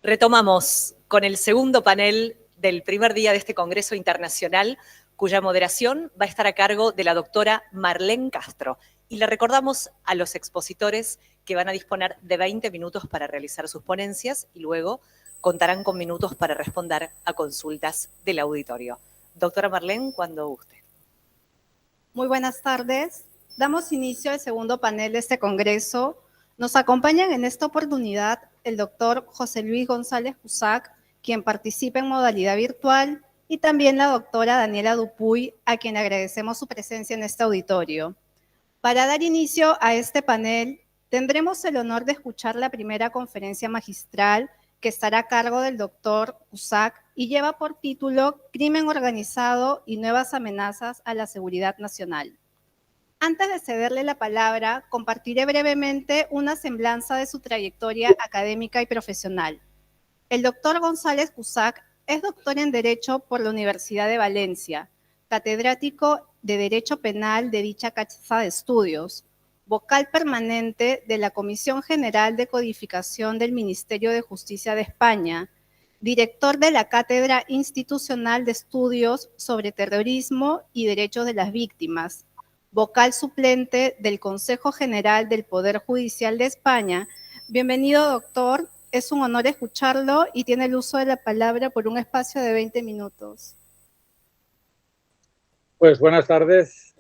Retomamos con el segundo panel del primer día de este Congreso Internacional, cuya moderación va a estar a cargo de la doctora Marlene Castro. Y le recordamos a los expositores que van a disponer de 20 minutos para realizar sus ponencias y luego contarán con minutos para responder a consultas del auditorio. Doctora Marlene, cuando guste. Muy buenas tardes. Damos inicio al segundo panel de este Congreso. Nos acompañan en esta oportunidad el doctor José Luis González Cusack, quien participa en modalidad virtual, y también la doctora Daniela Dupuy, a quien agradecemos su presencia en este auditorio. Para dar inicio a este panel, tendremos el honor de escuchar la primera conferencia magistral que estará a cargo del doctor Cusack y lleva por título Crimen organizado y nuevas amenazas a la seguridad nacional. Antes de cederle la palabra, compartiré brevemente una semblanza de su trayectoria académica y profesional. El doctor González Cusack es doctor en Derecho por la Universidad de Valencia, catedrático de Derecho Penal de dicha casa de estudios, vocal permanente de la Comisión General de Codificación del Ministerio de Justicia de España, director de la Cátedra Institucional de Estudios sobre Terrorismo y Derechos de las Víctimas, vocal suplente del Consejo General del Poder Judicial de España. Bienvenido, doctor. Es un honor escucharlo y tiene el uso de la palabra por un espacio de 20 minutos. Pues buenas tardes,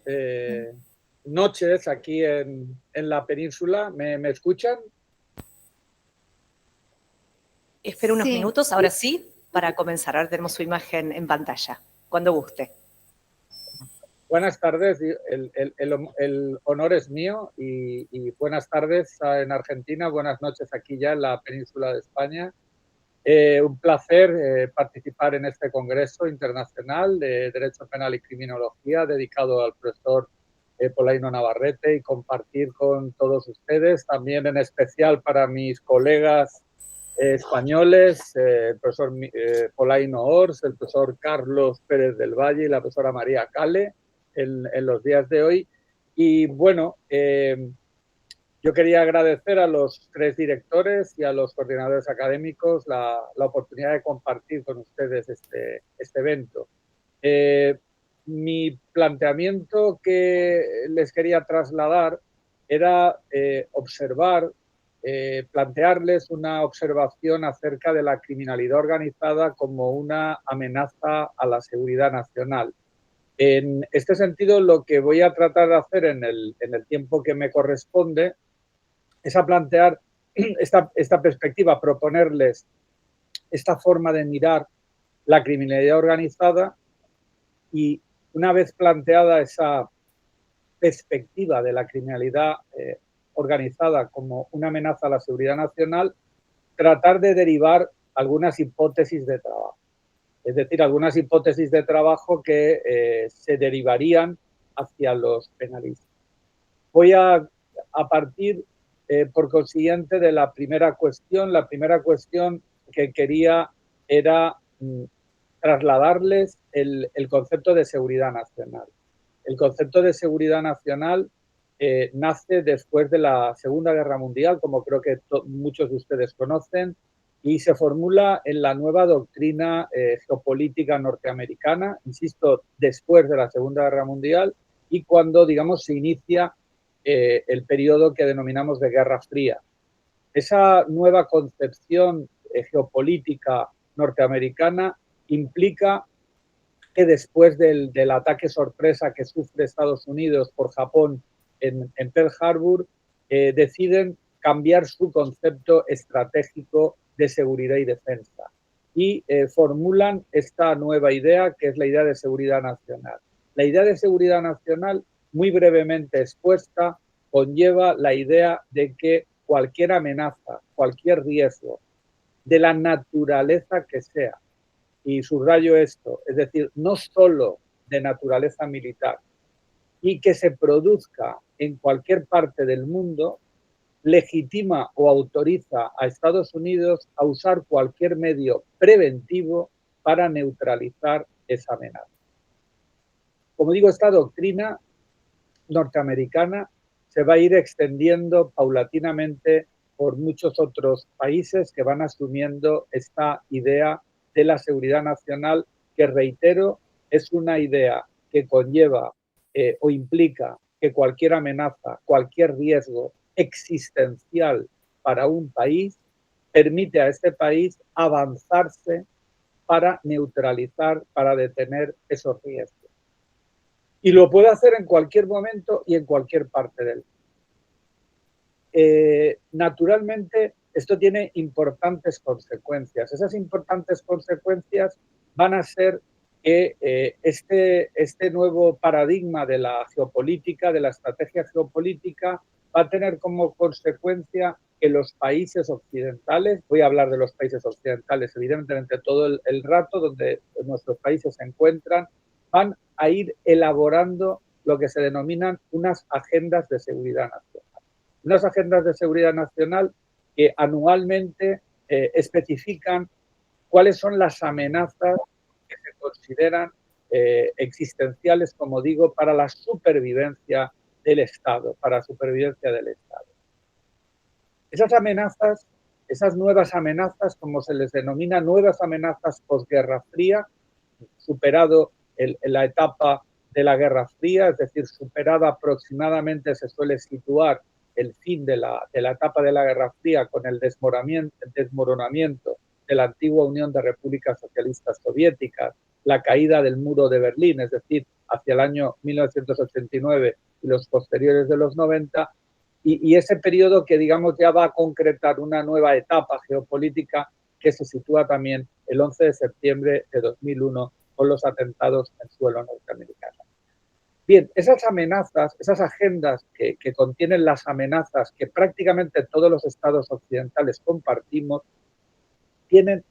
noches aquí en la península. ¿Me escuchan? Espero unos minutos, ahora sí, para comenzar. Ahora tenemos su imagen en pantalla, cuando guste. Buenas tardes, el honor es mío y buenas tardes en Argentina, buenas noches aquí ya en la península de España. Un placer participar en este Congreso Internacional de Derecho Penal y Criminología dedicado al profesor Polaino Navarrete y compartir con todos ustedes, también en especial para mis colegas españoles, el profesor Polaino Ors, el profesor Carlos Pérez del Valle y la profesora María Cale en los días de hoy. Y bueno, yo quería agradecer a los tres directores y a los coordinadores académicos la oportunidad de compartir con ustedes este evento. Mi planteamiento que les quería trasladar era observar, plantearles una observación acerca de la criminalidad organizada como una amenaza a la seguridad nacional. En este sentido, lo que voy a tratar de hacer en el tiempo que me corresponde es a plantear esta perspectiva, proponerles esta forma de mirar la criminalidad organizada y una vez planteada esa perspectiva de la criminalidad organizada como una amenaza a la seguridad nacional, tratar de derivar algunas hipótesis de trabajo. Es decir, algunas hipótesis de trabajo que se derivarían hacia los penalistas. Voy a partir, por consiguiente, de la primera cuestión. La primera cuestión que quería era trasladarles el concepto de seguridad nacional. El concepto de seguridad nacional nace después de la Segunda Guerra Mundial, como creo que muchos de ustedes conocen, y se formula en la nueva doctrina geopolítica norteamericana, insisto, después de la Segunda Guerra Mundial y cuando, digamos, se inicia el periodo que denominamos de Guerra Fría. Esa nueva concepción geopolítica norteamericana implica que después del ataque sorpresa que sufre Estados Unidos por Japón en Pearl Harbor, deciden cambiar su concepto estratégico de seguridad y defensa y formulan esta nueva idea que es la idea de seguridad nacional. La idea de seguridad nacional, muy brevemente expuesta, conlleva la idea de que cualquier amenaza, cualquier riesgo, de la naturaleza que sea, y subrayo esto, es decir, no solo de naturaleza militar, y que se produzca en cualquier parte del mundo, legitima o autoriza a Estados Unidos a usar cualquier medio preventivo para neutralizar esa amenaza. Como digo, esta doctrina norteamericana se va a ir extendiendo paulatinamente por muchos otros países que van asumiendo esta idea de la seguridad nacional, que reitero, es una idea que conlleva o implica que cualquier amenaza, cualquier riesgo existencial para un país permite a este país avanzarse para neutralizar, para detener esos riesgos. Y lo puede hacer en cualquier momento y en cualquier parte del mundo. Naturalmente, esto tiene importantes consecuencias. Esas importantes consecuencias van a ser que este nuevo paradigma de la geopolítica, de la estrategia geopolítica, va a tener como consecuencia que los países occidentales, voy a hablar de los países occidentales evidentemente todo el rato donde nuestros países se encuentran, van a ir elaborando lo que se denominan unas agendas de seguridad nacional. Unas agendas de seguridad nacional que anualmente especifican cuáles son las amenazas que se consideran existenciales, como digo, para la supervivencia del Estado, para la supervivencia del Estado. Esas amenazas, esas nuevas amenazas, como se les denomina, nuevas amenazas posguerra fría, superado la etapa de la Guerra Fría, es decir, superada aproximadamente, se suele situar el fin de la etapa de la Guerra Fría con el desmoronamiento de la antigua Unión de Repúblicas Socialistas Soviéticas, la caída del muro de Berlín, es decir, hacia el año 1989 y los posteriores de los 90, y ese periodo que, digamos, ya va a concretar una nueva etapa geopolítica que se sitúa también el 11 de septiembre de 2001 con los atentados en suelo norteamericano. Bien, esas amenazas, esas agendas que contienen las amenazas que prácticamente todos los estados occidentales compartimos, tienen,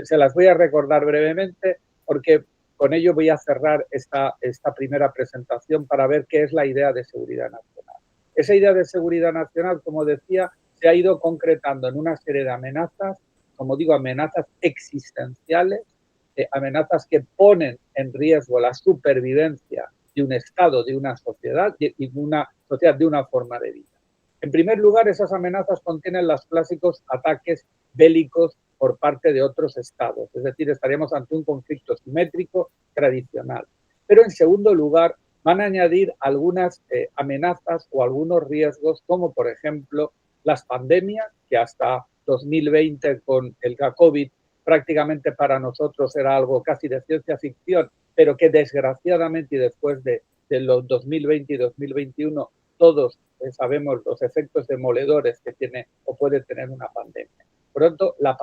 se las voy a recordar brevemente porque con ello voy a cerrar esta primera presentación para ver qué es la idea de seguridad nacional. Esa idea de seguridad nacional, como decía, se ha ido concretando en una serie de amenazas, como digo, amenazas existenciales, amenazas que ponen en riesgo la supervivencia de un Estado, de una sociedad y de una sociedad, de una forma de vida. En primer lugar, esas amenazas contienen los clásicos ataques bélicos por parte de otros estados, es decir, estaríamos ante un conflicto simétrico tradicional. Pero en segundo lugar, van a añadir algunas amenazas o algunos riesgos, como por ejemplo las pandemias, que hasta 2020 con el COVID prácticamente para nosotros era algo casi de ciencia ficción, pero que desgraciadamente y después de los 2020 y 2021 todos sabemos los efectos demoledores que tiene o puede tener una pandemia. Por lo tanto, las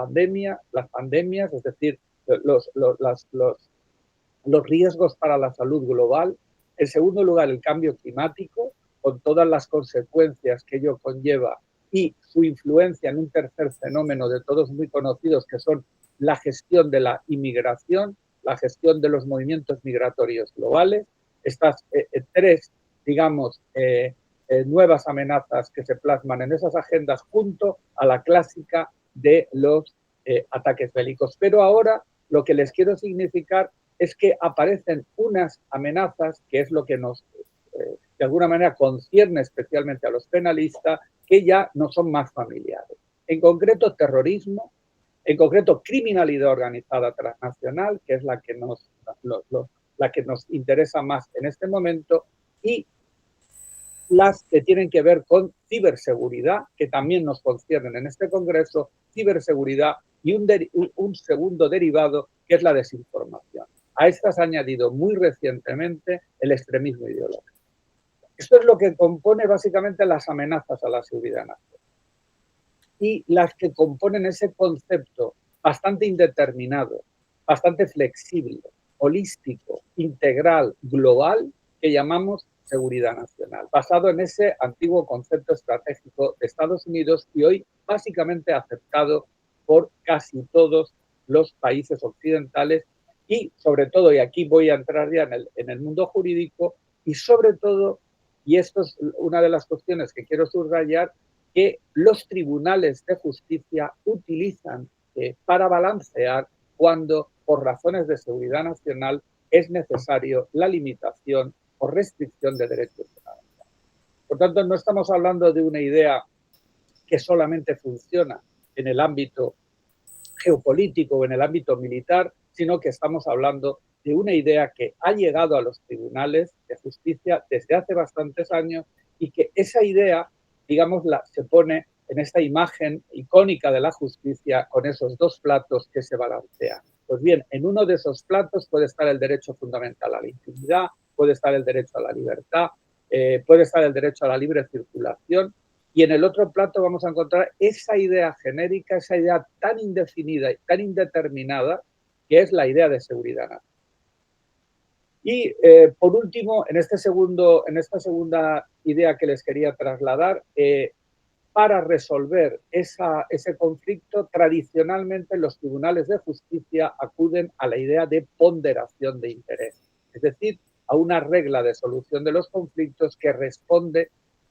pandemias, es decir, los riesgos para la salud global. En segundo lugar, el cambio climático, con todas las consecuencias que ello conlleva y su influencia en un tercer fenómeno de todos muy conocidos, que son la gestión de la inmigración, la gestión de los movimientos migratorios globales. Estas tres, digamos, nuevas amenazas que se plasman en esas agendas junto a la clásica de los ataques bélicos. Pero ahora lo que les quiero significar es que aparecen unas amenazas, que es lo que nos, de alguna manera, concierne especialmente a los penalistas, que ya no son más familiares. En concreto, terrorismo, en concreto, criminalidad organizada transnacional, que es la que nos interesa más en este momento, y las que tienen que ver con ciberseguridad, que también nos conciernen en este congreso, ciberseguridad y un segundo derivado, que es la desinformación. A estas ha añadido muy recientemente el extremismo ideológico. Esto es lo que compone básicamente las amenazas a la seguridad nacional. Y las que componen ese concepto bastante indeterminado, bastante flexible, holístico, integral, global, que llamamos seguridad nacional, basado en ese antiguo concepto estratégico de Estados Unidos y hoy básicamente aceptado por casi todos los países occidentales y sobre todo, y aquí voy a entrar ya en el mundo jurídico, y sobre todo, y esto es una de las cuestiones que quiero subrayar, que los tribunales de justicia utilizan para balancear cuando, por razones de seguridad nacional, es necesario la limitación o restricción de derechos fundamentales. Por tanto, no estamos hablando de una idea que solamente funciona en el ámbito geopolítico o en el ámbito militar, sino que estamos hablando de una idea que ha llegado a los tribunales de justicia desde hace bastantes años y que esa idea, digamos, se pone en esta imagen icónica de la justicia con esos dos platos que se balancean. Pues bien, en uno de esos platos puede estar el derecho fundamental a la intimidad, puede estar el derecho a la libertad, puede estar el derecho a la libre circulación, y en el otro plato vamos a encontrar esa idea genérica, esa idea tan indefinida y tan indeterminada, que es la idea de seguridad nacional. Y por último, en esta segunda idea que les quería trasladar, para resolver ese conflicto, tradicionalmente los tribunales de justicia acuden a la idea de ponderación de interés, es decir, a una regla de solución de los conflictos que responde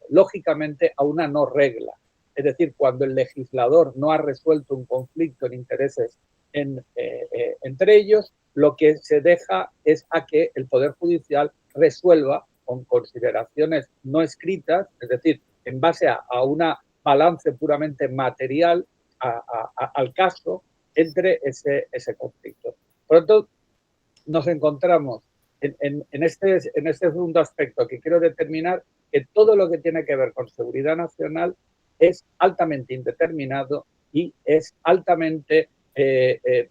lógicamente a una no regla. Es decir, cuando el legislador no ha resuelto un conflicto en intereses entre ellos, lo que se deja es a que el Poder Judicial resuelva con consideraciones no escritas, es decir, en base a una balance puramente material al caso entre ese conflicto. Por lo tanto, nos encontramos en este segundo aspecto que quiero determinar, que todo lo que tiene que ver con seguridad nacional es altamente indeterminado y es altamente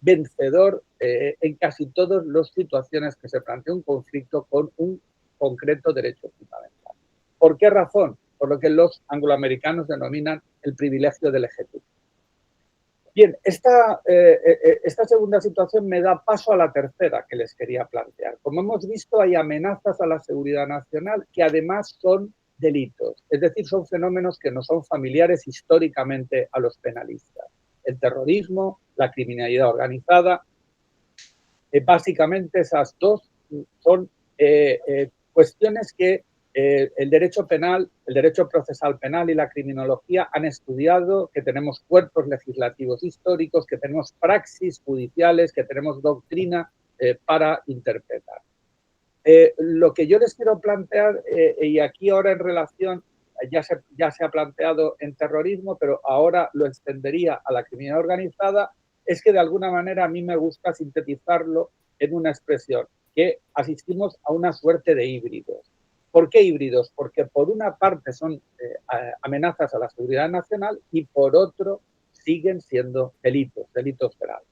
vencedor en casi todas las situaciones que se plantea un conflicto con un concreto derecho fundamental. ¿Por qué razón? Por lo que los angloamericanos denominan el privilegio del ejecutivo. Bien, esta segunda situación me da paso a la tercera que les quería plantear. Como hemos visto, hay amenazas a la seguridad nacional que además son delitos, es decir, son fenómenos que no son familiares históricamente a los penalistas. El terrorismo, la criminalidad organizada, básicamente esas dos son cuestiones que el derecho penal, el derecho procesal penal y la criminología han estudiado, que tenemos cuerpos legislativos históricos, que tenemos praxis judiciales, que tenemos doctrina para interpretar. Lo que yo les quiero plantear, y aquí ahora en relación, ya se ha planteado en terrorismo, pero ahora lo extendería a la criminalidad organizada, es que de alguna manera a mí me gusta sintetizarlo en una expresión, que asistimos a una suerte de híbridos. ¿Por qué híbridos? Porque por una parte son amenazas a la seguridad nacional y por otro siguen siendo delitos graves.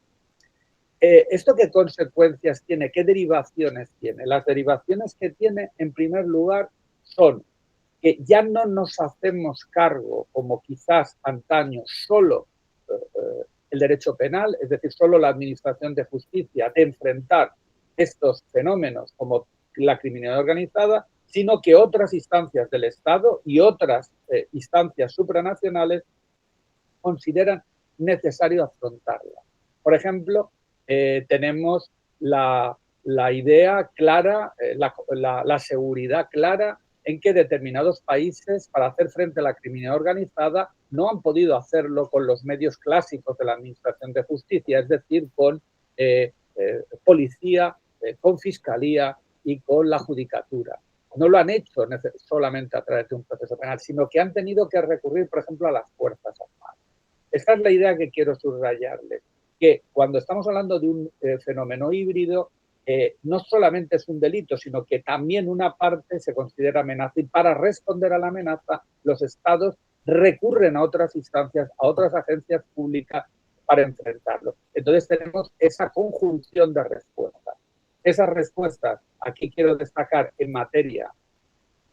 ¿Esto qué consecuencias tiene? ¿Qué derivaciones tiene? Las derivaciones que tiene, en primer lugar, son que ya no nos hacemos cargo, como quizás antaño, solo el derecho penal, es decir, solo la administración de justicia, de enfrentar estos fenómenos como la criminalidad organizada, sino que otras instancias del Estado y otras instancias supranacionales consideran necesario afrontarla. Por ejemplo, tenemos la idea clara, la seguridad clara en que determinados países, para hacer frente a la criminalidad organizada, no han podido hacerlo con los medios clásicos de la administración de justicia, es decir, con policía, con fiscalía y con la judicatura. No lo han hecho solamente a través de un proceso penal, sino que han tenido que recurrir, por ejemplo, a las Fuerzas Armadas. Esta es la idea que quiero subrayarles, que cuando estamos hablando de un fenómeno híbrido, no solamente es un delito, sino que también una parte se considera amenaza y para responder a la amenaza los estados recurren a otras instancias, a otras agencias públicas para enfrentarlo. Entonces tenemos esa conjunción de respuestas. Esas respuestas, aquí quiero destacar en materia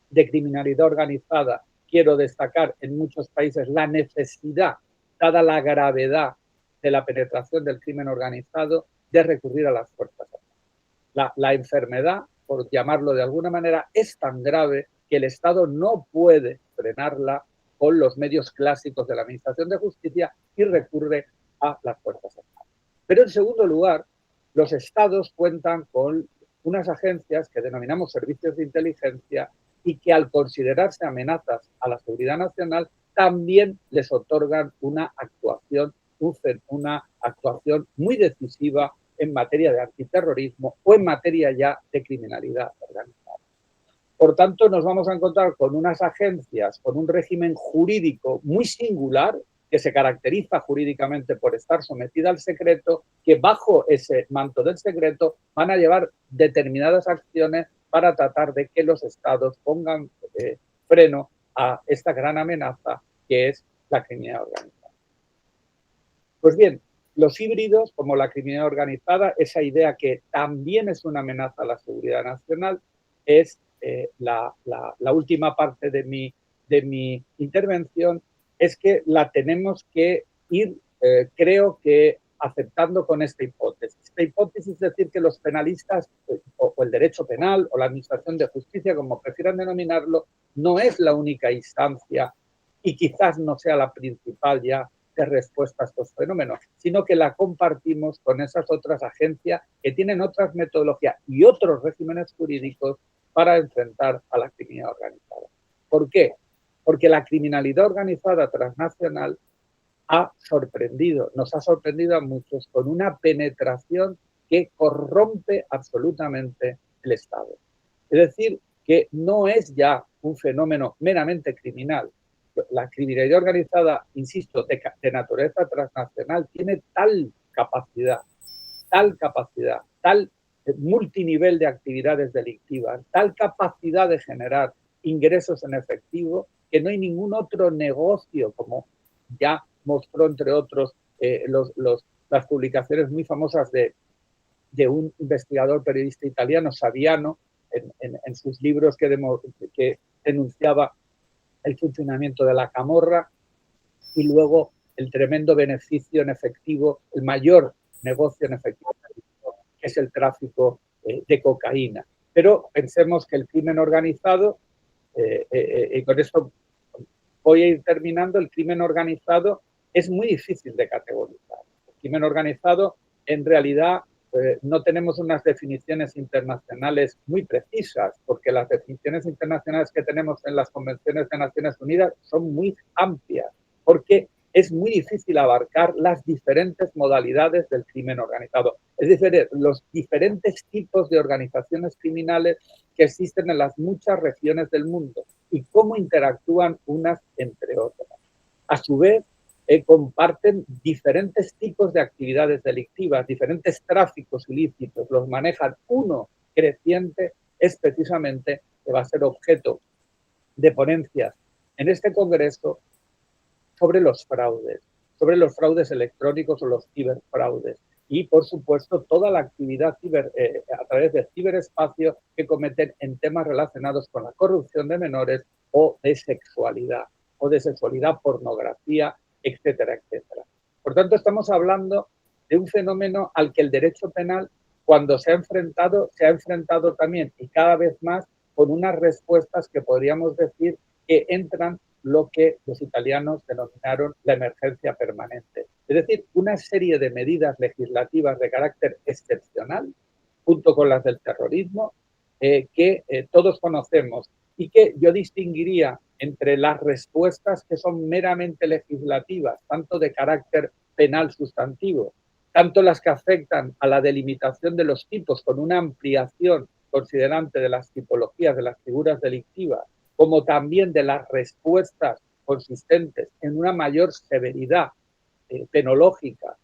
de criminalidad organizada, quiero destacar en muchos países la necesidad, dada la gravedad de la penetración del crimen organizado, de recurrir a las Fuerzas Armadas. La enfermedad, por llamarlo de alguna manera, es tan grave que el Estado no puede frenarla con los medios clásicos de la Administración de Justicia y recurre a las Fuerzas Armadas. Pero en segundo lugar, los Estados cuentan con unas agencias que denominamos servicios de inteligencia y que al considerarse amenazas a la seguridad nacional también les otorgan una actuación muy decisiva en materia de antiterrorismo o en materia ya de criminalidad organizada. Por tanto, nos vamos a encontrar con unas agencias, con un régimen jurídico muy singular, que se caracteriza jurídicamente por estar sometida al secreto, que bajo ese manto del secreto van a llevar determinadas acciones para tratar de que los estados pongan freno a esta gran amenaza que es la criminalidad organizada. Pues bien, los híbridos, como la criminalidad organizada, esa idea que también es una amenaza a la seguridad nacional, es la última parte de mi intervención, es que la tenemos que ir, creo que, aceptando con esta hipótesis. Esta hipótesis es decir que los penalistas, o el derecho penal, o la administración de justicia, como prefieran denominarlo, no es la única instancia y quizás no sea la principal ya de respuesta a estos fenómenos, sino que la compartimos con esas otras agencias que tienen otras metodologías y otros regímenes jurídicos para enfrentar a la criminalidad organizada. ¿Por qué? Porque la criminalidad organizada transnacional nos ha sorprendido a muchos con una penetración que corrompe absolutamente el Estado. Es decir, que no es ya un fenómeno meramente criminal. La criminalidad organizada, insisto, de naturaleza transnacional, tiene tal capacidad, tal multinivel de actividades delictivas, tal capacidad de generar ingresos en efectivo, que no hay ningún otro negocio, como ya mostró, entre otros, las publicaciones muy famosas de un investigador periodista italiano, Saviano, en sus libros que denunciaba el funcionamiento de la camorra, y luego el tremendo beneficio en efectivo, el mayor negocio en efectivo, que es el tráfico de cocaína. Pero pensemos que el crimen organizado, y con esto voy a ir terminando, el crimen organizado es muy difícil de categorizar. El crimen organizado, en realidad, no tenemos unas definiciones internacionales muy precisas, porque las definiciones internacionales que tenemos en las convenciones de Naciones Unidas son muy amplias, porque es muy difícil abarcar las diferentes modalidades del crimen organizado. Es decir, los diferentes tipos de organizaciones criminales que existen en las muchas regiones del mundo y cómo interactúan unas entre otras. A su vez, comparten diferentes tipos de actividades delictivas, diferentes tráficos ilícitos, los manejan. Uno creciente es precisamente que va a ser objeto de ponencias en este congreso sobre los fraudes electrónicos o los ciberfraudes. Y, por supuesto, toda la actividad a través del ciberespacio que cometen en temas relacionados con la corrupción de menores o de sexualidad, pornografía, etcétera, etcétera. Por tanto, estamos hablando de un fenómeno al que el derecho penal, cuando se ha enfrentado también, y cada vez más, con unas respuestas que podríamos decir que entran lo que los italianos denominaron la emergencia permanente. Es decir, una serie de medidas legislativas de carácter excepcional, junto con las del terrorismo, que todos conocemos y que yo distinguiría entre las respuestas que son meramente legislativas, tanto de carácter penal sustantivo, tanto las que afectan a la delimitación de los tipos con una ampliación considerante de las tipologías de las figuras delictivas, como también de las respuestas consistentes en una mayor severidad penológica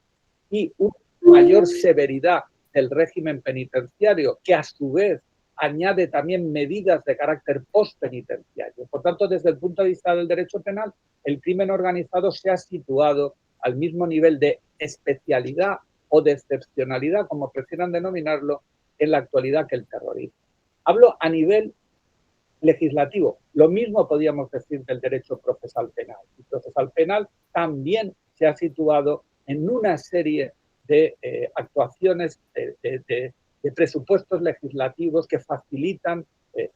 y una mayor severidad del régimen penitenciario, que a su vez añade también medidas de carácter postpenitenciario. Por tanto, desde el punto de vista del derecho penal, el crimen organizado se ha situado al mismo nivel de especialidad o de excepcionalidad, como prefieran denominarlo, en la actualidad que el terrorismo. Hablo a nivel legislativo. Lo mismo podríamos decir del derecho procesal penal. El procesal penal también se ha situado en una serie de actuaciones, de presupuestos legislativos que facilitan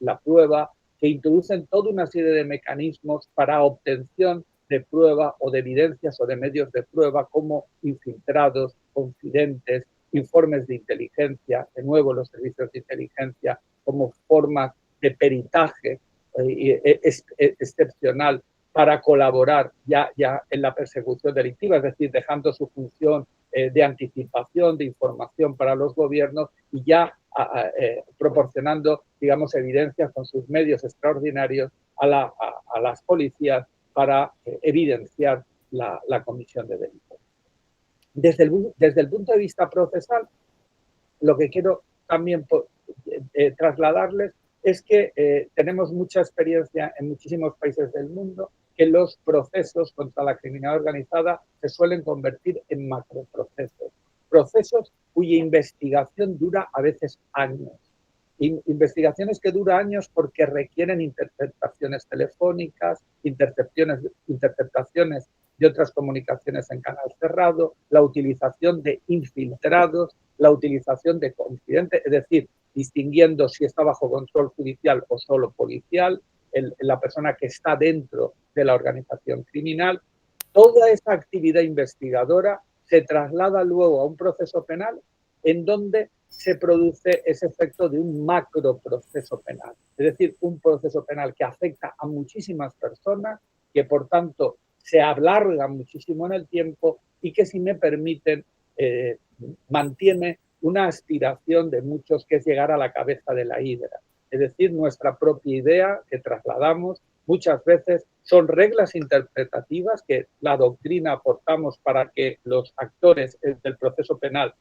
la prueba, que introducen toda una serie de mecanismos para obtención de prueba o de evidencias o de medios de prueba, como infiltrados, confidentes, informes de inteligencia, de nuevo los servicios de inteligencia, como formas de peritaje excepcional para colaborar ya en la persecución delictiva, es decir, dejando su función de anticipación, de información para los gobiernos y ya proporcionando, digamos, evidencias con sus medios extraordinarios a las policías para evidenciar la comisión de delitos. Desde el punto de vista procesal, lo que quiero también trasladarles es que tenemos mucha experiencia en muchísimos países del mundo que los procesos contra la criminalidad organizada se suelen convertir en macroprocesos, procesos cuya investigación dura a veces años. Investigaciones que duran años porque requieren interceptaciones telefónicas, interceptaciones de otras comunicaciones en canal cerrado, la utilización de infiltrados, la utilización de confidentes, es decir, distinguiendo si está bajo control judicial o solo policial, la persona que está dentro de la organización criminal. Toda esa actividad investigadora se traslada luego a un proceso penal en donde se produce ese efecto de un macroproceso penal, es decir, un proceso penal que afecta a muchísimas personas, que por tanto se alarga muchísimo en el tiempo y que, si me permiten, mantiene una aspiración de muchos que es llegar a la cabeza de la hidra. Es decir, nuestra propia idea que trasladamos muchas veces son reglas interpretativas que la doctrina aportamos para que los actores del proceso penal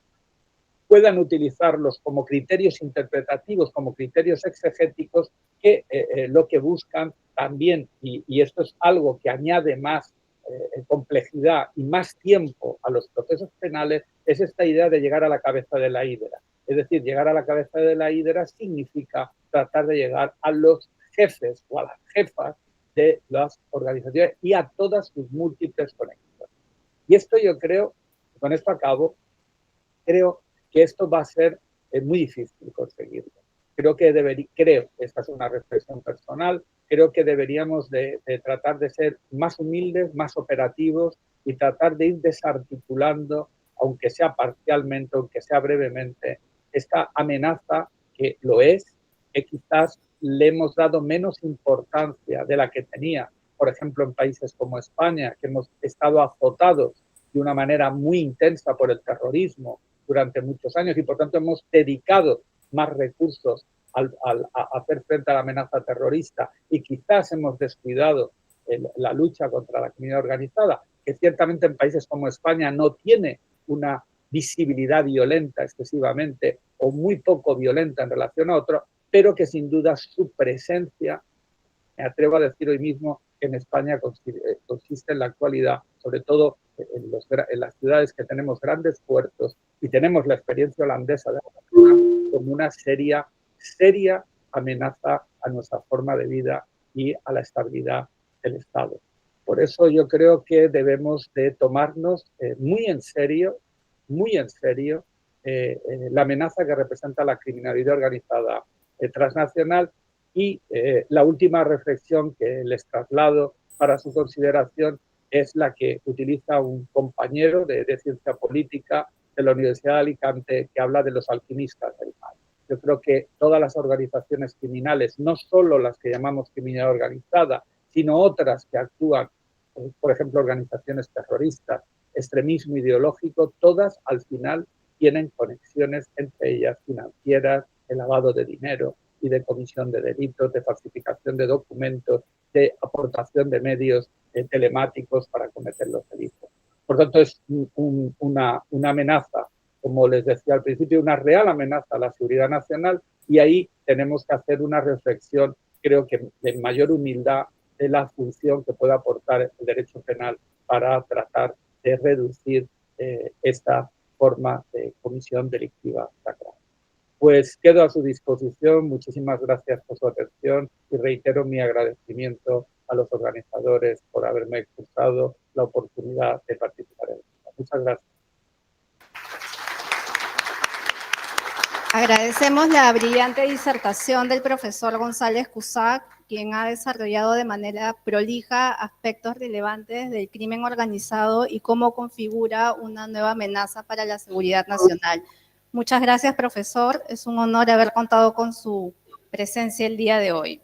puedan utilizarlos como criterios interpretativos, como criterios exegéticos, que lo que buscan también, y esto es algo que añade más complejidad y más tiempo a los procesos penales, es esta idea de llegar a la cabeza de la hidra. Es decir, llegar a la cabeza de la hidra significa tratar de llegar a los jefes o a las jefas de las organizaciones y a todas sus múltiples conexiones. Y esto yo creo, con esto acabo, creo que esto va a ser muy difícil conseguirlo. Creo, esta es una reflexión personal, creo que deberíamos de tratar de ser más humildes, más operativos y tratar de ir desarticulando, aunque sea parcialmente, aunque sea brevemente, esta amenaza que lo es, que quizás le hemos dado menos importancia de la que tenía, por ejemplo, en países como España, que hemos estado azotados de una manera muy intensa por el terrorismo durante muchos años y por tanto hemos dedicado más recursos a hacer frente a la amenaza terrorista y quizás hemos descuidado la lucha contra la criminalidad organizada, que ciertamente en países como España no tiene una visibilidad violenta excesivamente o muy poco violenta en relación a otros, pero que sin duda su presencia, me atrevo a decir hoy mismo, que en España consiste en la actualidad, sobre todo en las ciudades que tenemos grandes puertos y tenemos la experiencia holandesa de como una seria amenaza a nuestra forma de vida y a la estabilidad del Estado. Por eso yo creo que debemos de tomarnos muy en serio la amenaza que representa la criminalidad organizada transnacional. Y la última reflexión que les traslado para su consideración es la que utiliza un compañero de ciencia política de la Universidad de Alicante, que habla de los alquimistas del mal. Yo creo que todas las organizaciones criminales, no solo las que llamamos criminalidad organizada, sino otras que actúan, por ejemplo, organizaciones terroristas, extremismo ideológico, todas al final tienen conexiones entre ellas financieras, de lavado de dinero y de comisión de delitos, de falsificación de documentos, de aportación de medios telemáticos para cometer los delitos. Por tanto, es una amenaza, como les decía al principio, una real amenaza a la seguridad nacional, y ahí tenemos que hacer una reflexión, creo que de mayor humildad, de la función que puede aportar el derecho penal para tratar de reducir esta forma de comisión delictiva sacra. Pues quedo a su disposición. Muchísimas gracias por su atención y reitero mi agradecimiento a los organizadores por haberme expresado la oportunidad de participar en esto. Muchas gracias. Agradecemos la brillante disertación del profesor González Cusack, quien ha desarrollado de manera prolija aspectos relevantes del crimen organizado y cómo configura una nueva amenaza para la seguridad nacional. Muchas gracias, profesor. Es un honor haber contado con su presencia el día de hoy.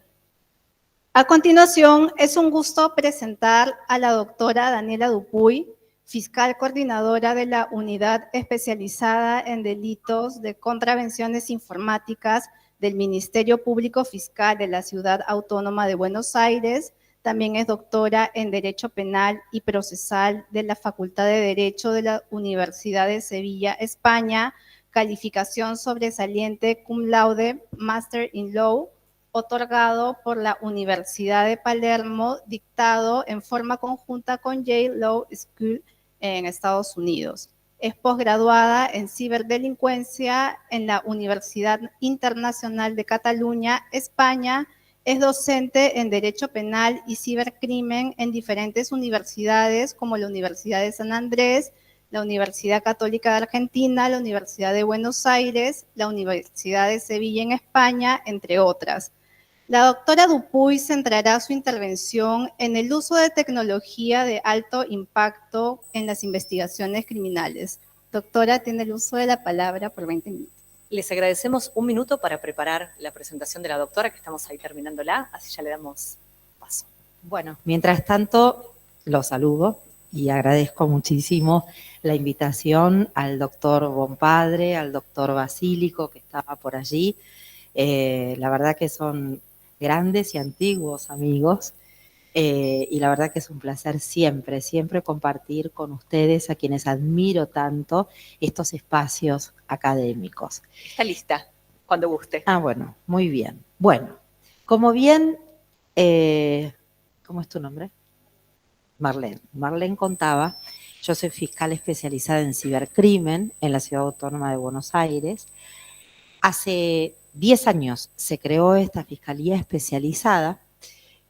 A continuación, es un gusto presentar a la doctora Daniela Dupuy, fiscal coordinadora de la Unidad Especializada en Delitos de Contravenciones Informáticas del Ministerio Público Fiscal de la Ciudad Autónoma de Buenos Aires. También es doctora en Derecho Penal y Procesal de la Facultad de Derecho de la Universidad de Sevilla, España, calificación sobresaliente cum laude, Master in Law, otorgado por la Universidad de Palermo, dictado en forma conjunta con Yale Law School en Estados Unidos. Es posgraduada en ciberdelincuencia en la Universidad Internacional de Cataluña, España. Es docente en Derecho Penal y Cibercrimen en diferentes universidades como la Universidad de San Andrés, la Universidad Católica de Argentina, la Universidad de Buenos Aires, la Universidad de Sevilla en España, entre otras. La doctora Dupuy centrará su intervención en el uso de tecnología de alto impacto en las investigaciones criminales. Doctora, tiene el uso de la palabra por 20 minutos. Les agradecemos un minuto para preparar la presentación de la doctora, que estamos ahí terminándola, así ya le damos paso. Bueno, mientras tanto, los saludo y agradezco muchísimo la invitación al doctor Bonpadre, al doctor Basílico, que estaba por allí. La verdad que son grandes y antiguos amigos, y la verdad que es un placer siempre, siempre compartir con ustedes, a quienes admiro tanto, estos espacios académicos. Está lista, cuando guste. Ah, bueno, muy bien. Bueno, como bien, ¿cómo es tu nombre? Marlene. Marlene contaba, yo soy fiscal especializada en cibercrimen en la Ciudad Autónoma de Buenos Aires. Hace 10 años se creó esta fiscalía especializada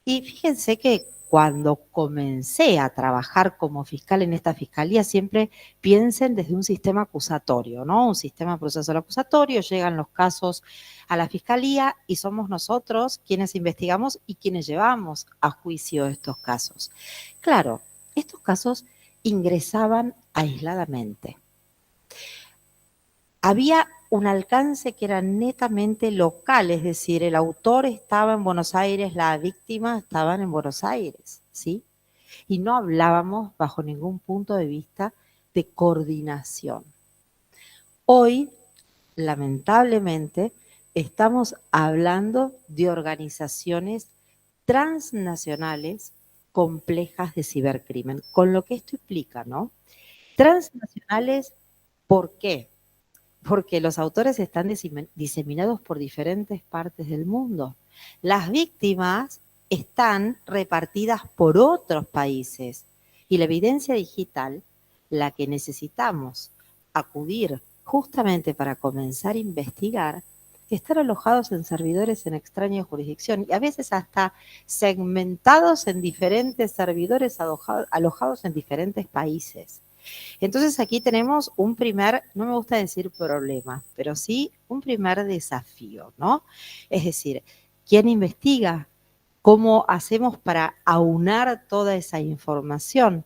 y fíjense que cuando comencé a trabajar como fiscal en esta fiscalía, siempre piensen desde un sistema acusatorio, ¿no? Un sistema procesal acusatorio, llegan los casos a la fiscalía y somos nosotros quienes investigamos y quienes llevamos a juicio estos casos. Claro, estos casos ingresaban aisladamente. Había un alcance que era netamente local, es decir, el autor estaba en Buenos Aires, la víctima estaban en Buenos Aires, ¿sí? Y no hablábamos bajo ningún punto de vista de coordinación. Hoy, lamentablemente, estamos hablando de organizaciones transnacionales complejas de cibercrimen, con lo que esto implica, ¿no? Transnacionales, ¿por qué? Porque los autores están diseminados por diferentes partes del mundo. Las víctimas están repartidas por otros países y la evidencia digital, la que necesitamos acudir justamente para comenzar a investigar, están alojados en servidores en extraña jurisdicción y a veces hasta segmentados en diferentes servidores alojados en diferentes países. Entonces aquí tenemos un primer, no me gusta decir problema, pero sí un primer desafío, ¿no? Es decir, ¿quién investiga? ¿Cómo hacemos para aunar toda esa información?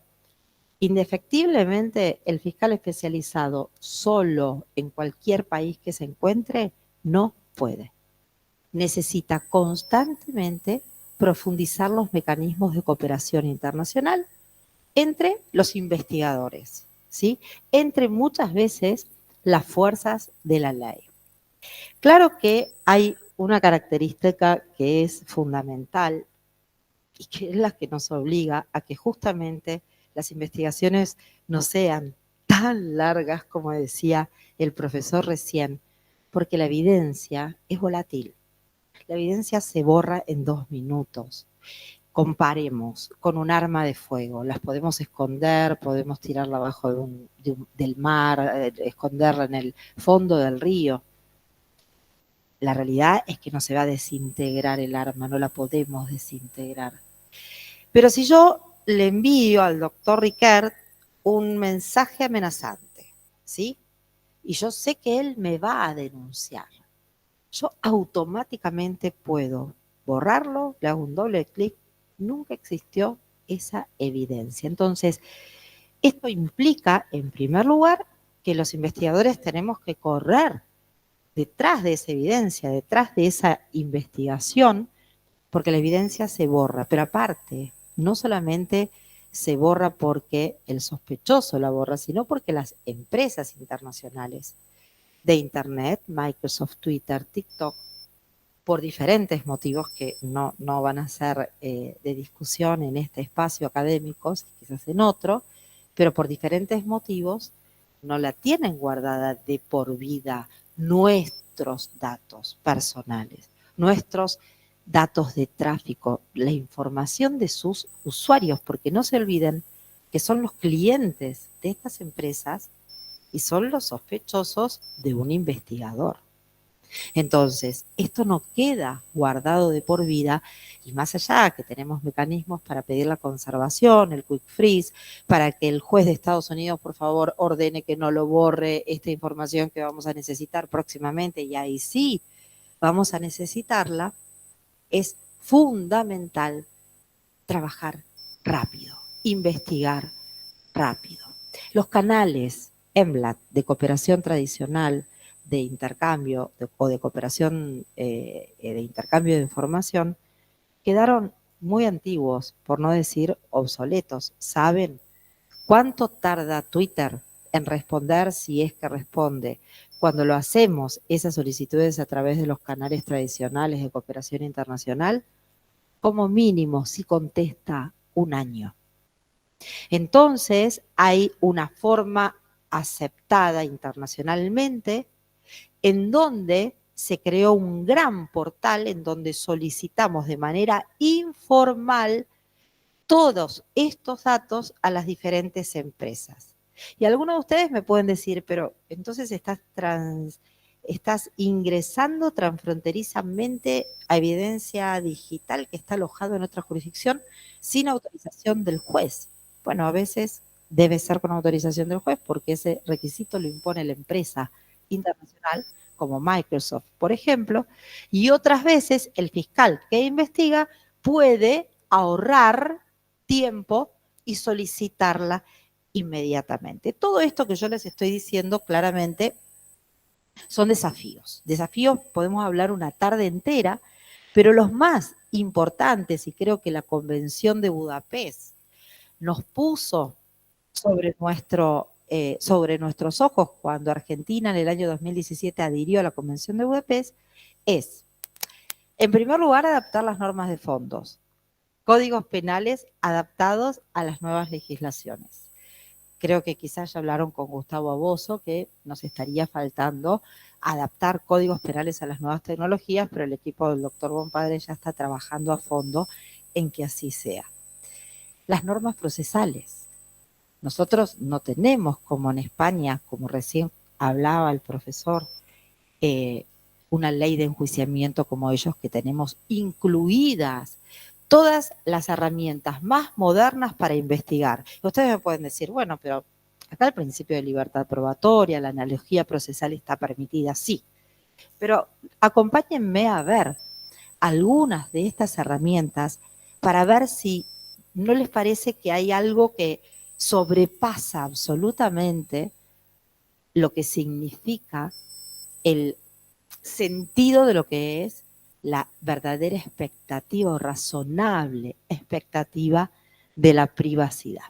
Indefectiblemente, el fiscal especializado solo en cualquier país que se encuentre no puede. Necesita constantemente profundizar los mecanismos de cooperación internacional entre los investigadores, ¿sí? Entre muchas veces las fuerzas de la ley. Claro que hay una característica que es fundamental y que es la que nos obliga a que justamente las investigaciones no sean tan largas como decía el profesor recién, porque la evidencia es volátil. La evidencia se borra en 2 minutos. Comparemos con un arma de fuego. Las podemos esconder, podemos tirarla abajo del mar, esconderla en el fondo del río. La realidad es que no se va a desintegrar el arma, no la podemos desintegrar. Pero si yo le envío al doctor Ricard un mensaje amenazante, ¿sí? Y yo sé que él me va a denunciar, yo automáticamente puedo borrarlo, le hago un doble clic. Nunca existió esa evidencia. Entonces, esto implica, en primer lugar, que los investigadores tenemos que correr detrás de esa evidencia, detrás de esa investigación, porque la evidencia se borra, pero aparte, no solamente se borra porque el sospechoso la borra, sino porque las empresas internacionales de Internet, Microsoft, Twitter, TikTok, por diferentes motivos que no van a ser de discusión en este espacio académico, quizás en otro, pero por diferentes motivos no la tienen guardada de por vida nuestros datos personales, nuestros datos de tráfico, la información de sus usuarios, porque no se olviden que son los clientes de estas empresas y son los sospechosos de un investigador. Entonces, esto no queda guardado de por vida y más allá que tenemos mecanismos para pedir la conservación, el quick freeze, para que el juez de Estados Unidos, por favor, ordene que no lo borre esta información que vamos a necesitar próximamente y ahí sí vamos a necesitarla, es fundamental trabajar rápido, investigar rápido. Los canales EMBLAT de cooperación tradicional, de intercambio o de cooperación de intercambio de información quedaron muy antiguos, por no decir obsoletos. ¿Saben cuánto tarda Twitter en responder si es que responde? Cuando lo hacemos, esas solicitudes a través de los canales tradicionales de cooperación internacional, como mínimo si contesta un año. Entonces hay una forma aceptada internacionalmente en donde se creó un gran portal en donde solicitamos de manera informal todos estos datos a las diferentes empresas. Y algunos de ustedes me pueden decir, pero entonces estás ingresando transfronterizamente a evidencia digital que está alojado en otra jurisdicción sin autorización del juez. Bueno, a veces debe ser con autorización del juez porque ese requisito lo impone la empresa internacional, como Microsoft, por ejemplo, y otras veces el fiscal que investiga puede ahorrar tiempo y solicitarla inmediatamente. Todo esto que yo les estoy diciendo claramente son desafíos. Desafíos podemos hablar una tarde entera, pero los más importantes, y creo que la Convención de Budapest nos puso sobre nuestros ojos cuando Argentina en el año 2017 adhirió a la Convención de Budapest, es, en primer lugar, adaptar las normas de fondos, códigos penales adaptados a las nuevas legislaciones. Creo que quizás ya hablaron con Gustavo Aboso que nos estaría faltando adaptar códigos penales a las nuevas tecnologías, pero el equipo del doctor Bompadre ya está trabajando a fondo en que así sea. Las normas procesales. Nosotros no tenemos, como en España, como recién hablaba el profesor, una ley de enjuiciamiento como ellos que tenemos incluidas todas las herramientas más modernas para investigar. Y ustedes me pueden decir, bueno, pero acá el principio de libertad probatoria, la analogía procesal está permitida, sí. Pero acompáñenme a ver algunas de estas herramientas para ver si no les parece que hay algo que sobrepasa absolutamente lo que significa el sentido de lo que es la verdadera expectativa o razonable expectativa de la privacidad.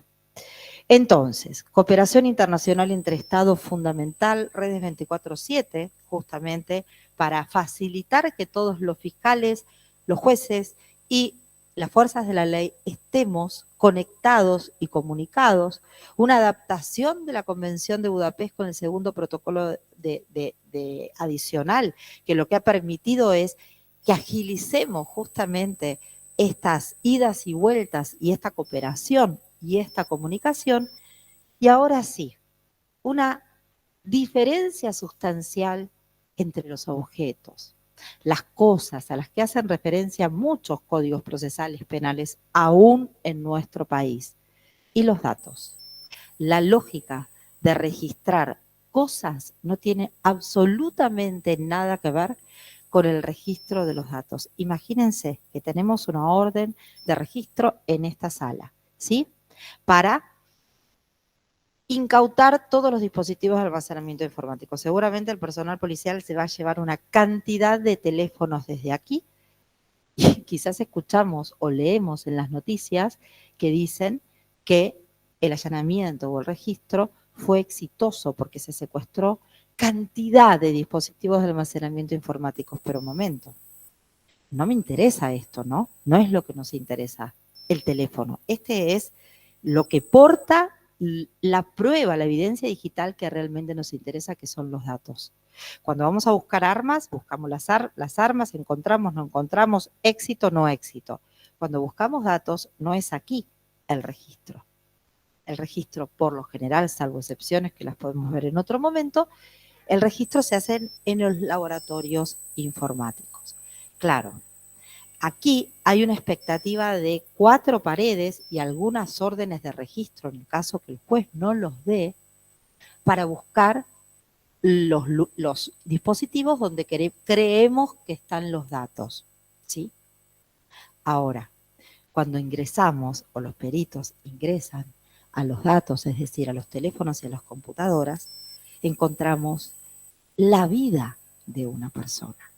Entonces, cooperación internacional entre Estados fundamental, redes 24/7, justamente para facilitar que todos los fiscales, los jueces y las fuerzas de la ley estemos conectados y comunicados, una adaptación de la Convención de Budapest con el segundo protocolo de adicional, que lo que ha permitido es que agilicemos justamente estas idas y vueltas y esta cooperación y esta comunicación. Y ahora sí, una diferencia sustancial entre los objetos, las cosas a las que hacen referencia muchos códigos procesales penales aún en nuestro país y los datos. La lógica de registrar cosas no tiene absolutamente nada que ver con el registro de los datos. Imagínense que tenemos una orden de registro en esta sala, ¿sí? Para incautar todos los dispositivos de almacenamiento informático. Seguramente el personal policial se va a llevar una cantidad de teléfonos desde aquí Y quizás escuchamos o leemos en las noticias que dicen que el allanamiento o el registro fue exitoso porque se secuestró cantidad de dispositivos de almacenamiento informáticos. Pero un momento, no me interesa esto, ¿no? No es lo que nos interesa, el teléfono. Este es lo que porta la prueba, la evidencia digital que realmente nos interesa, que son los datos. Cuando vamos a buscar armas, buscamos las armas, encontramos, no encontramos, éxito, no éxito. Cuando buscamos datos, no es aquí el registro. El registro, por lo general, salvo excepciones que las podemos ver en otro momento, el registro se hace en los laboratorios informáticos. Claro, aquí hay una expectativa de 4 paredes y algunas órdenes de registro, en el caso que el juez no los dé, para buscar los dispositivos donde creemos que están los datos, ¿sí? Ahora, cuando ingresamos, o los peritos ingresan a los datos, es decir, a los teléfonos y a las computadoras, encontramos la vida de una persona.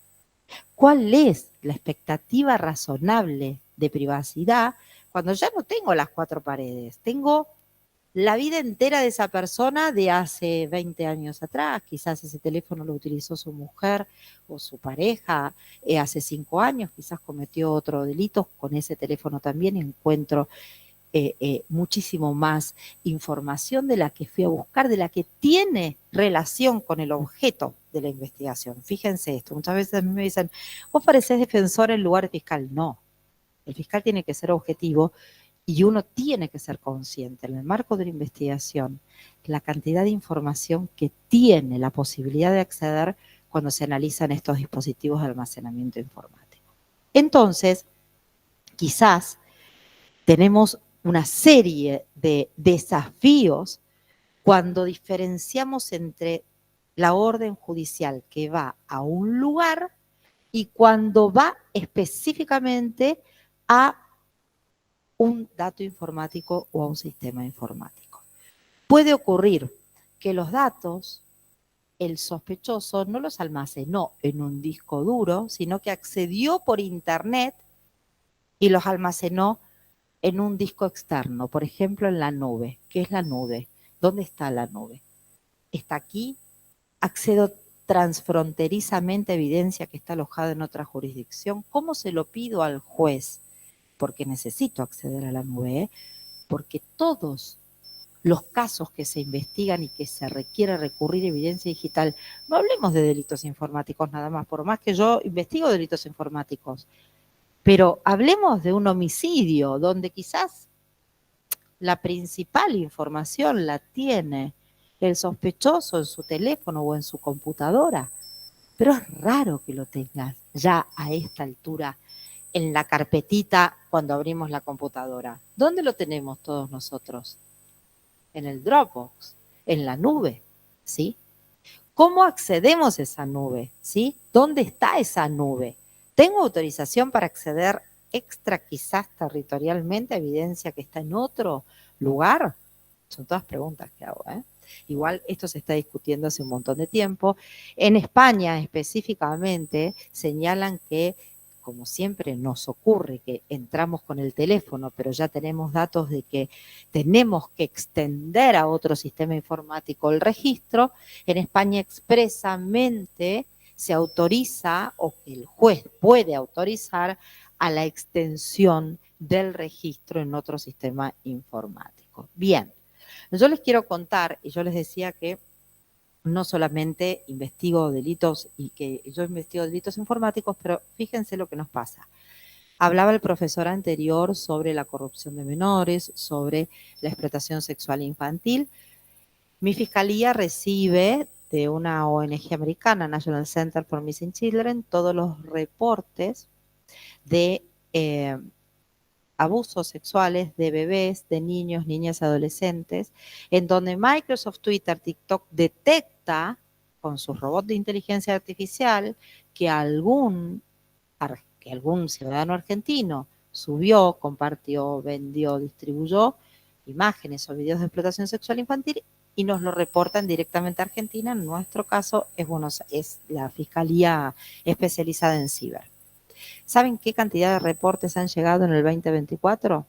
¿Cuál es la expectativa razonable de privacidad cuando ya no tengo las 4 paredes? Tengo la vida entera de esa persona de hace 20 años atrás. Quizás ese teléfono lo utilizó su mujer o su pareja hace 5 años, quizás cometió otro delito con ese teléfono también. Encuentro muchísimo más información de la que fui a buscar, de la que tiene relación con el objeto de la investigación. Fíjense esto, muchas veces a mí me dicen, vos parecés defensor en lugar de fiscal. No, el fiscal tiene que ser objetivo y uno tiene que ser consciente en el marco de la investigación la cantidad de información que tiene la posibilidad de acceder cuando se analizan estos dispositivos de almacenamiento informático. Entonces, quizás tenemos una serie de desafíos cuando diferenciamos entre la orden judicial que va a un lugar y cuando va específicamente a un dato informático o a un sistema informático. Puede ocurrir que los datos, el sospechoso no los almacenó en un disco duro, sino que accedió por internet y los almacenó en un disco externo, por ejemplo en la nube. ¿Qué es la nube? ¿Dónde está la nube? ¿Está aquí? ¿Accedo transfronterizamente a evidencia que está alojada en otra jurisdicción? ¿Cómo se lo pido al juez? Porque necesito acceder a la nube, porque todos los casos que se investigan y que se requiere recurrir a evidencia digital, no hablemos de delitos informáticos nada más, por más que yo investigo delitos informáticos, pero hablemos de un homicidio donde quizás la principal información la tiene el sospechoso en su teléfono o en su computadora, pero es raro que lo tengas ya a esta altura en la carpetita cuando abrimos la computadora. ¿Dónde lo tenemos todos nosotros? En el Dropbox, en la nube, ¿sí? ¿Cómo accedemos a esa nube? ¿Sí? ¿Dónde está esa nube? ¿Tengo autorización para acceder extra, quizás territorialmente, a evidencia que está en otro lugar? Son todas preguntas que hago, ¿eh? Igual esto se está discutiendo hace un montón de tiempo. En España específicamente señalan que, como siempre nos ocurre, que entramos con el teléfono, pero ya tenemos datos de que tenemos que extender a otro sistema informático el registro. En España expresamente se autoriza, o que el juez puede autorizar, a la extensión del registro en otro sistema informático. Bien, yo les quiero contar, y yo les decía que no solamente investigo delitos y que yo investigo delitos informáticos, pero fíjense lo que nos pasa. Hablaba el profesor anterior sobre la corrupción de menores, sobre la explotación sexual infantil. Mi fiscalía recibe de una ONG americana, National Center for Missing Children, todos los reportes de abusos sexuales de bebés, de niños, niñas, adolescentes, en donde Microsoft, Twitter, TikTok detecta con sus robots de inteligencia artificial que algún ciudadano argentino subió, compartió, vendió, distribuyó imágenes o videos de explotación sexual infantil y nos lo reportan directamente a Argentina. En nuestro caso es la Fiscalía Especializada en Ciber. ¿Saben qué cantidad de reportes han llegado en el 2024?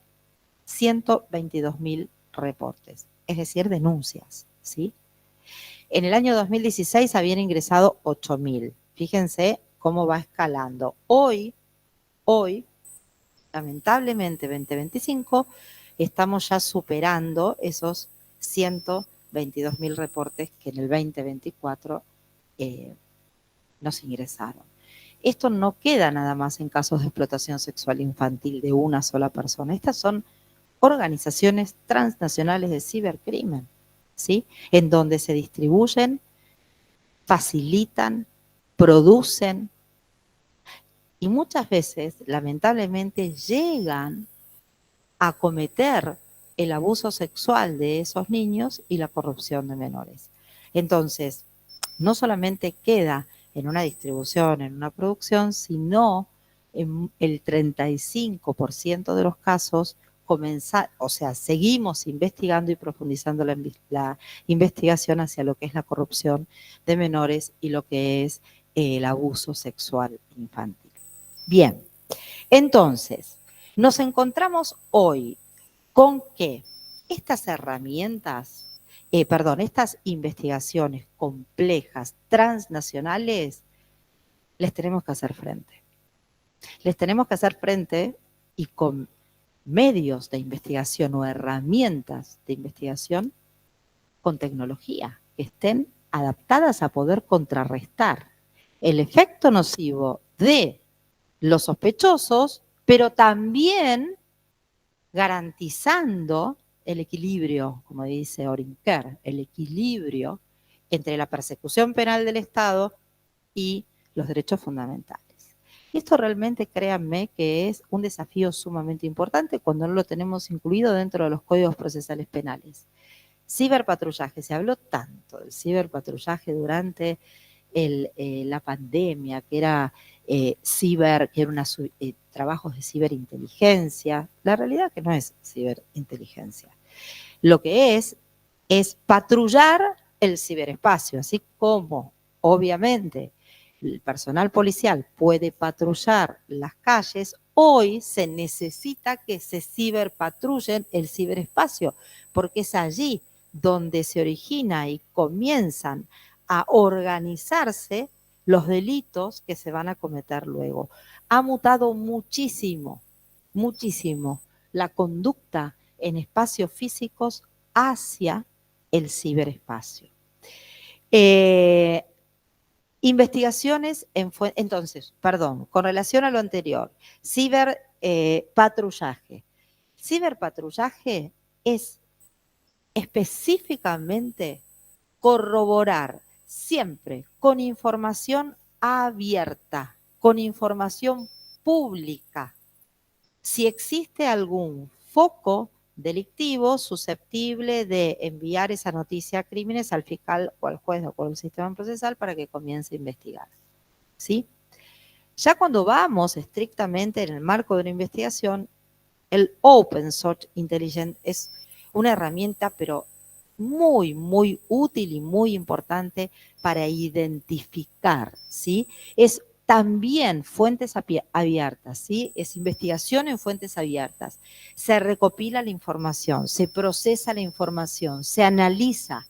122.000 reportes, es decir, denuncias, ¿sí? En el año 2016 habían ingresado 8.000. Fíjense cómo va escalando. Hoy, lamentablemente, 2025, estamos ya superando esos 122.000 reportes que en el 2024 nos ingresaron. Esto no queda nada más en casos de explotación sexual infantil de una sola persona. Estas son organizaciones transnacionales de cibercrimen, ¿sí? En donde se distribuyen, facilitan, producen y muchas veces, lamentablemente, llegan a cometer el abuso sexual de esos niños y la corrupción de menores. Entonces, no solamente queda en una distribución, en una producción, sino en el 35% de los casos seguimos investigando y profundizando la investigación hacia lo que es la corrupción de menores y lo que es el abuso sexual infantil. Bien, entonces, nos encontramos hoy con que estas herramientas, estas investigaciones complejas, transnacionales, les tenemos que hacer frente. Les tenemos que hacer frente y con medios de investigación o herramientas de investigación con tecnología que estén adaptadas a poder contrarrestar el efecto nocivo de los sospechosos, pero también garantizando el equilibrio, como dice Orinker, el equilibrio entre la persecución penal del Estado y los derechos fundamentales. Esto realmente, créanme, que es un desafío sumamente importante cuando no lo tenemos incluido dentro de los códigos procesales penales. Ciberpatrullaje, se habló tanto del ciberpatrullaje durante la pandemia, que era trabajos de ciberinteligencia. La realidad es que no es ciberinteligencia. Lo que es patrullar el ciberespacio, así como, obviamente, el personal policial puede patrullar las calles. Hoy se necesita que se ciberpatrullen el ciberespacio, porque es allí donde se origina y comienzan a organizarse los delitos que se van a cometer luego. Ha mutado muchísimo, muchísimo la conducta en espacios físicos hacia el ciberespacio. Investigaciones, con relación a lo anterior, ciberpatrullaje. Ciberpatrullaje es específicamente corroborar siempre con información abierta, con información pública, si existe algún foco delictivo susceptible de enviar esa noticia a crímenes al fiscal o al juez o al sistema procesal para que comience a investigar, ¿sí? Ya cuando vamos estrictamente en el marco de una investigación, el Open Source Intelligence es una herramienta, pero muy, muy útil y muy importante para identificar, ¿sí? Es también fuentes abiertas, ¿sí? Es investigación en fuentes abiertas. Se recopila la información, se procesa la información, se analiza,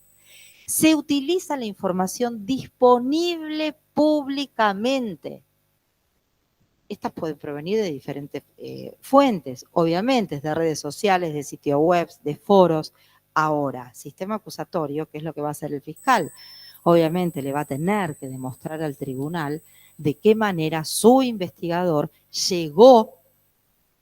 se utiliza la información disponible públicamente. Estas pueden provenir de diferentes fuentes, obviamente, de redes sociales, de sitios web, de foros. Ahora, sistema acusatorio, que es lo que va a hacer el fiscal, obviamente le va a tener que demostrar al tribunal de qué manera su investigador llegó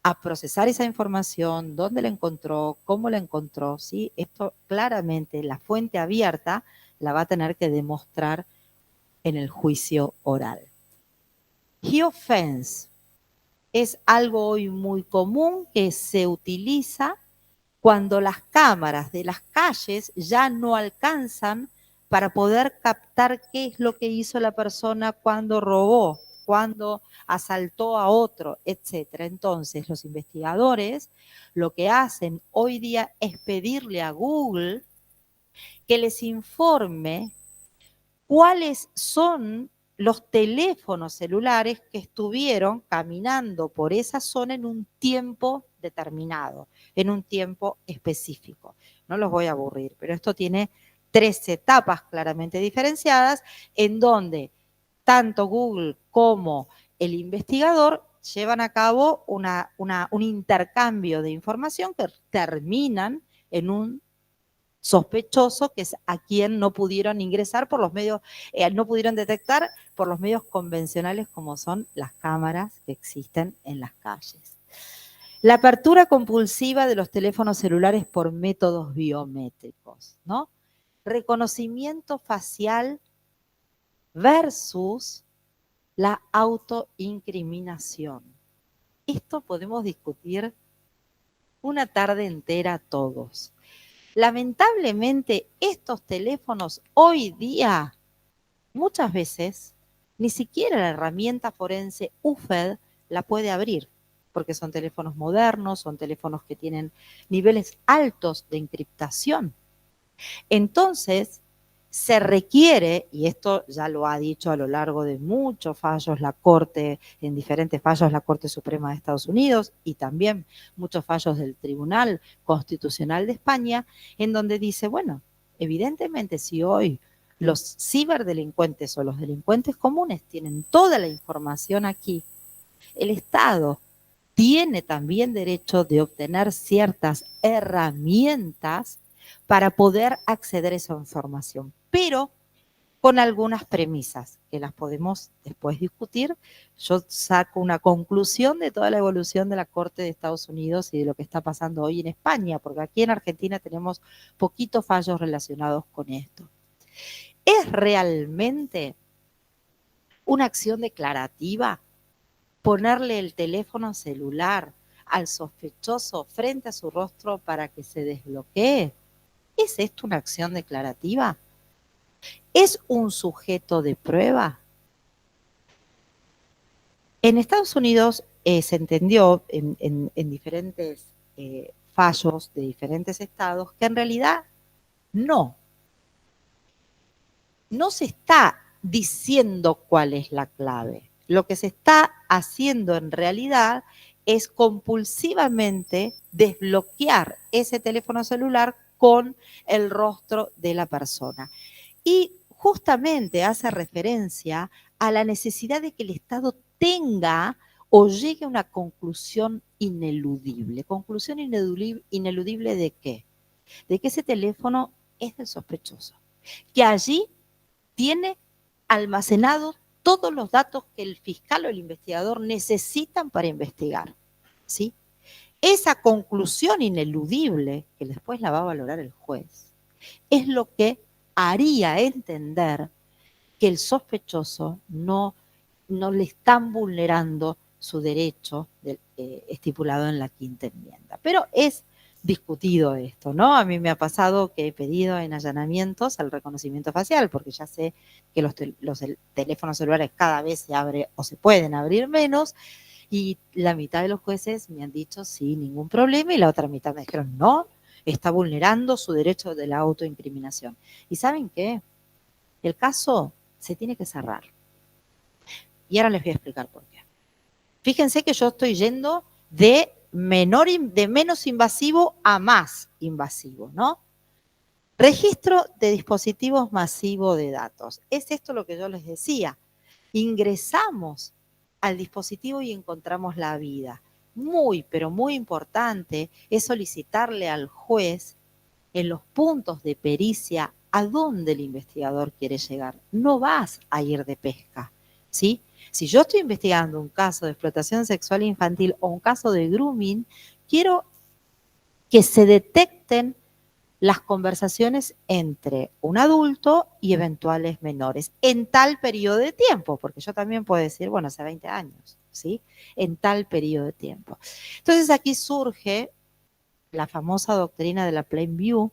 a procesar esa información, dónde la encontró, cómo la encontró, ¿sí? Esto claramente la fuente abierta la va a tener que demostrar en el juicio oral. Geofence es algo hoy muy común que se utiliza cuando las cámaras de las calles ya no alcanzan para poder captar qué es lo que hizo la persona cuando robó, cuando asaltó a otro, etc. Entonces, los investigadores lo que hacen hoy día es pedirle a Google que les informe cuáles son los teléfonos celulares que estuvieron caminando por esa zona en un tiempo determinado, en un tiempo específico. No los voy a aburrir, pero esto tiene 3 etapas claramente diferenciadas en donde tanto Google como el investigador llevan a cabo un intercambio de información que terminan en un sospechoso, que es a quien no pudieron ingresar por los medios, no pudieron detectar por los medios convencionales como son las cámaras que existen en las calles. La apertura compulsiva de los teléfonos celulares por métodos biométricos, ¿no? Reconocimiento facial versus la autoincriminación. Esto podemos discutir una tarde entera todos. Lamentablemente, estos teléfonos hoy día, muchas veces, ni siquiera la herramienta forense UFED la puede abrir, porque son teléfonos modernos, son teléfonos que tienen niveles altos de encriptación. Entonces, se requiere, y esto ya lo ha dicho a lo largo de muchos fallos la Corte, en diferentes fallos la Corte Suprema de Estados Unidos y también muchos fallos del Tribunal Constitucional de España, en donde dice, bueno, evidentemente si hoy los ciberdelincuentes o los delincuentes comunes tienen toda la información aquí, el Estado tiene también derecho de obtener ciertas herramientas para poder acceder a esa información, pero con algunas premisas que las podemos después discutir. Yo saco una conclusión de toda la evolución de la Corte de Estados Unidos y de lo que está pasando hoy en España, porque aquí en Argentina tenemos poquitos fallos relacionados con esto. ¿Es realmente una acción declarativa ponerle el teléfono celular al sospechoso frente a su rostro para que se desbloquee? ¿Es esto una acción declarativa? ¿Es un sujeto de prueba? En Estados Unidos se entendió en diferentes fallos de diferentes estados que en realidad no se está diciendo cuál es la clave. Lo que se está haciendo en realidad es compulsivamente desbloquear ese teléfono celular con el rostro de la persona. Y justamente hace referencia a la necesidad de que el Estado tenga o llegue a una conclusión ineludible. ¿Conclusión ineludible de qué? De que ese teléfono es del sospechoso, que allí tiene almacenados todos los datos que el fiscal o el investigador necesitan para investigar, ¿sí? Esa conclusión ineludible, que después la va a valorar el juez, es lo que haría entender que el sospechoso no le están vulnerando su derecho estipulado en la quinta enmienda. Pero es discutido esto, ¿no? A mí me ha pasado que he pedido en allanamientos el reconocimiento facial, porque ya sé que los teléfonos celulares cada vez se abren o se pueden abrir menos, y la mitad de los jueces me han dicho sí, ningún problema, y la otra mitad me dijeron no, está vulnerando su derecho de la autoincriminación. ¿Y saben qué? El caso se tiene que cerrar. Y ahora les voy a explicar por qué. Fíjense que yo estoy yendo de menos invasivo a más invasivo, ¿no? Registro de dispositivos masivos de datos. Es esto lo que yo les decía. Ingresamos al dispositivo y encontramos la vida. Muy, pero muy importante es solicitarle al juez en los puntos de pericia a dónde el investigador quiere llegar. No vas a ir de pesca, ¿sí? Si yo estoy investigando un caso de explotación sexual infantil o un caso de grooming, quiero que se detecten las conversaciones entre un adulto y eventuales menores en tal periodo de tiempo, porque yo también puedo decir, bueno, hace 20 años, ¿sí? En tal periodo de tiempo. Entonces aquí surge la famosa doctrina de la plain view,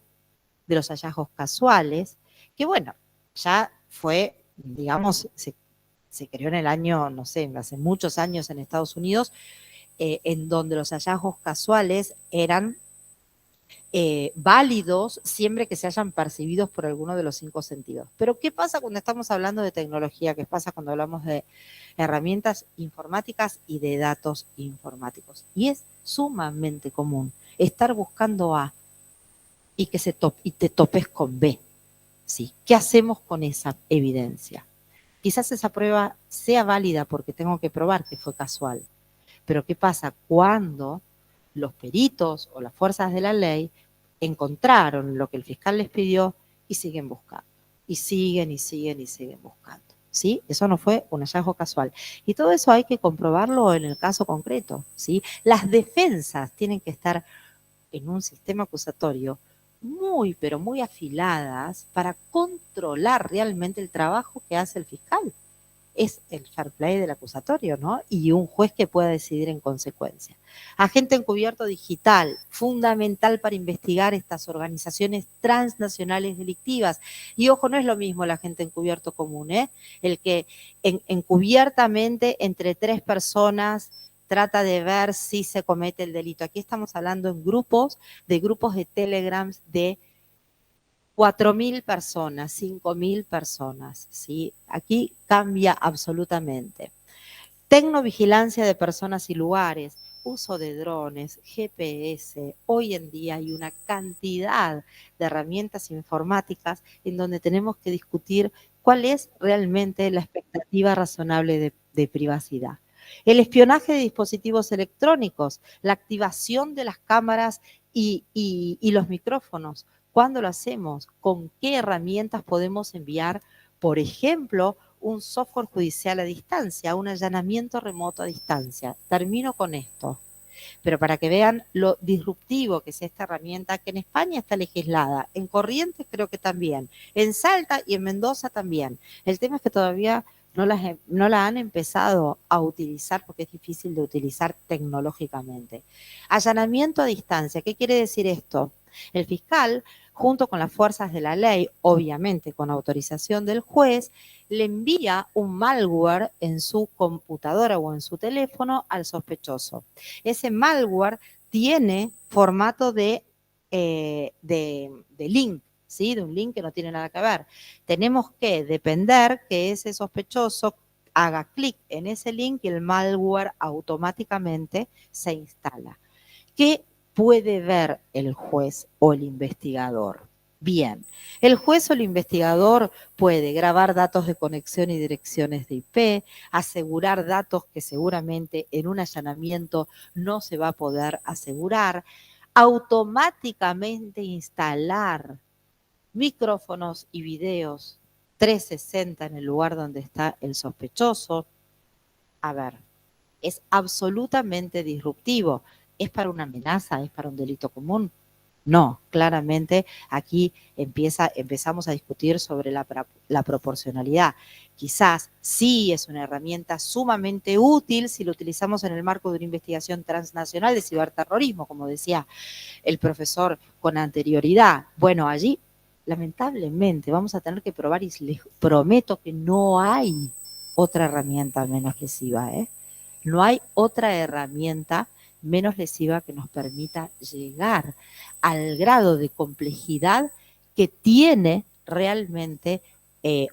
de los hallazgos casuales, que bueno, ya fue, digamos, se creó en el año, no sé, hace muchos años en Estados Unidos, en donde los hallazgos casuales eran válidos siempre que se hayan percibidos por alguno de los 5 sentidos. Pero ¿qué pasa cuando estamos hablando de tecnología? ¿Qué pasa cuando hablamos de herramientas informáticas y de datos informáticos? Y es sumamente común estar buscando A y que te topes con B. ¿Sí? ¿Qué hacemos con esa evidencia? Quizás esa prueba sea válida porque tengo que probar que fue casual. Pero ¿qué pasa cuando los peritos o las fuerzas de la ley encontraron lo que el fiscal les pidió y siguen buscando? Y siguen buscando. ¿Sí? Eso no fue un hallazgo casual. Y todo eso hay que comprobarlo en el caso concreto. ¿Sí? Las defensas tienen que estar en un sistema acusatorio muy, pero muy afiladas para controlar realmente el trabajo que hace el fiscal. Es el fair play del acusatorio, ¿no? Y un juez que pueda decidir en consecuencia. Agente encubierto digital, fundamental para investigar estas organizaciones transnacionales delictivas. Y ojo, no es lo mismo el agente encubierto común, ¿eh? El que encubiertamente entre 3 personas trata de ver si se comete el delito. Aquí estamos hablando en grupos de Telegrams de 4.000 personas, 5.000 personas, ¿sí? Aquí cambia absolutamente. Tecnovigilancia de personas y lugares, uso de drones, GPS. Hoy en día hay una cantidad de herramientas informáticas en donde tenemos que discutir cuál es realmente la expectativa razonable de privacidad. El espionaje de dispositivos electrónicos, la activación de las cámaras y los micrófonos. ¿Cuándo lo hacemos? ¿Con qué herramientas podemos enviar, por ejemplo, un software judicial a distancia, un allanamiento remoto a distancia? Termino con esto, pero para que vean lo disruptivo que es esta herramienta, que en España está legislada, en Corrientes creo que también, en Salta y en Mendoza también. El tema es que todavía no la han empezado a utilizar porque es difícil de utilizar tecnológicamente. Allanamiento a distancia, ¿qué quiere decir esto? El fiscal, junto con las fuerzas de la ley, obviamente con autorización del juez, le envía un malware en su computadora o en su teléfono al sospechoso. Ese malware tiene formato de link, ¿sí? De un link que no tiene nada que ver. Tenemos que depender que ese sospechoso haga clic en ese link y el malware automáticamente se instala. ¿Qué puede ver el juez o el investigador? Bien, el juez o el investigador puede grabar datos de conexión y direcciones de IP, asegurar datos que seguramente en un allanamiento no se va a poder asegurar, automáticamente instalar micrófonos y videos 360 en el lugar donde está el sospechoso. A ver, es absolutamente disruptivo. ¿Es para una amenaza? ¿Es para un delito común? No, claramente aquí empezamos a discutir sobre la proporcionalidad. Quizás sí es una herramienta sumamente útil si lo utilizamos en el marco de una investigación transnacional de ciberterrorismo, como decía el profesor con anterioridad. Bueno, allí lamentablemente vamos a tener que probar y les prometo que no hay otra herramienta menos lesiva, ¿eh? No hay otra herramienta menos lesiva que nos permita llegar al grado de complejidad que tiene realmente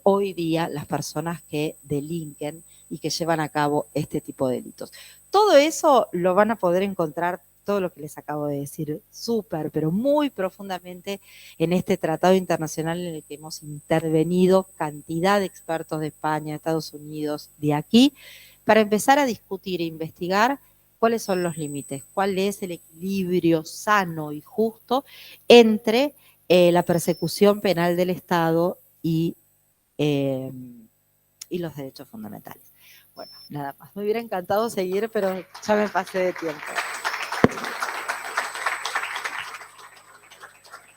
hoy día las personas que delinquen y que llevan a cabo este tipo de delitos. Todo eso lo van a poder encontrar, todo lo que les acabo de decir, súper, pero muy profundamente en este tratado internacional en el que hemos intervenido cantidad de expertos de España, de Estados Unidos, de aquí, para empezar a discutir e investigar cuáles son los límites, cuál es el equilibrio sano y justo entre la persecución penal del Estado y los derechos fundamentales. Bueno, nada más. Me hubiera encantado seguir, pero ya me pasé de tiempo.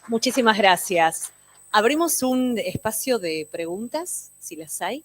Muchísimas gracias. Abrimos un espacio de preguntas, si las hay.